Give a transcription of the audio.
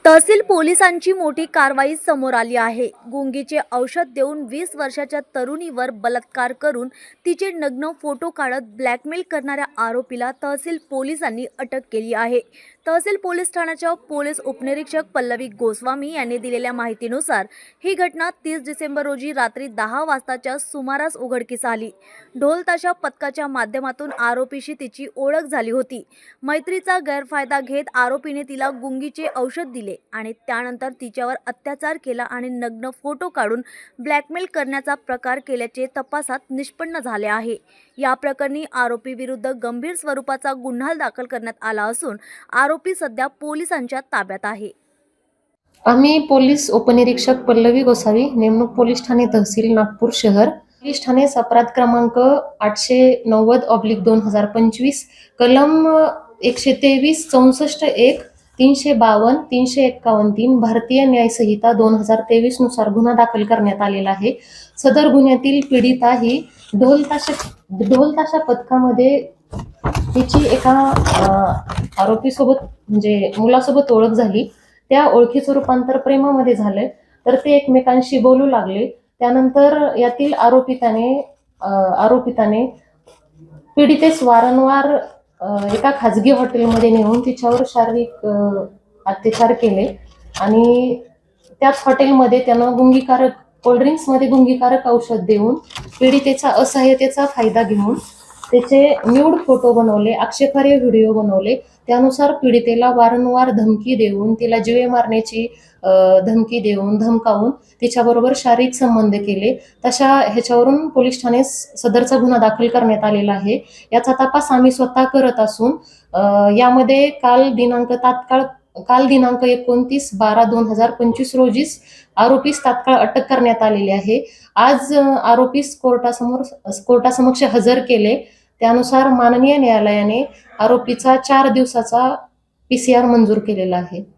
तहसील पोलिसांची मोठी कारवाई समोर आली आहे. गुंगीचे औषध देऊन 20 वर्षाच्या तरुणीवर बलात्कार करून तिचे नग्न फोटो काढत ब्लॅकमेल करणाऱ्या आरोपीला तहसील पोलिसांनी अटक केली आहे. तहसील पोलीस ठाण्याच्या पोलीस उपनिरीक्षक पल्लवी गोस्वामी यांनी दिलेल्या माहितीनुसार ही घटना 30 डिसेंबर रोजी रात्री 10 वाजताच्या सुमारास उघडकीस आली. ढोल ताशा पथकाच्या माध्यमातून आरोपीशी तिची ओळख झाली होती. मैत्रीचा गैरफायदा घेत आरोपीने तिला गुंगीचे औषध दिले आणि त्यानंतर तिच्यावर अत्याचार केला आणि नग्न फोटो काढून ब्लॅकमेल करण्याचा प्रकार केल्याचे तपासात निष्पन्न झाले आहे. या प्रकरणी आरोपी विरुद्ध गंभीर स्वरूपाचा गुन्हा दाखल करण्यात आला असून आरोपी सध्या पोलिसांच्या ताब्यात आहे. आम्ही पोलीस उपनिरीक्षक पल्लवी गोसावी, नेमणूक पोलीस ठाणे तहसील नागपूर शहर, पोलीस ठाणे अपराध क्रमांक 890/2025 कलम 123 64 1 352 351 3 भारतीय न्याय संहिता 2023 नुसार गुन्हा दाखल करण्यात आलेला आहे. सदर गुन्ह्यातील पीडिता ही ढोल ताशा पथकामध्ये तिची एका आरोपीसोबत म्हणजे मुलासोबत ओळख झाली. त्या ओळखीचं रूपांतर प्रेमामध्ये झालंय. तर ते एकमेकांशी बोलू लागले. त्यानंतर यातील आरोपिताने पीडितेस वारंवार एका खाजगी हॉटेलमध्ये नेऊन तिच्यावर शारीरिक अत्याचार केले आणि त्याच हॉटेलमध्ये त्यानं कोल्ड्रिंक्समध्ये गुंगीकारक औषध देऊन पीडितेचा असहाय्यतेचा फायदा घेऊन त्याचे न्यूड फोटो बनवले, आक्षेपार्ह व्हिडिओ बनवले. त्यानुसार पीडितेला वारंवार धमकी देऊन, तिला जीवे मारण्याची धमकी देऊन, धमकावून तिच्याबरोबर शारीरिक संबंध केले. तशा ह्याच्यावरून पोलीस ठाणे सदरचा गुन्हा दाखल करण्यात आलेला आहे. याचा तपास आम्ही स्वतः करत असून यामध्ये काल दिनांक 29/12/2025 रोजीच आरोपीस तात्काळ अटक करण्यात आलेली आहे. आज आरोपीस कोर्टासमक्ष हजर केले. त्यानुसार माननीय न्यायालयाने आरोपीचा 4 दिवसाचा PCR मंजूर केलेला आहे.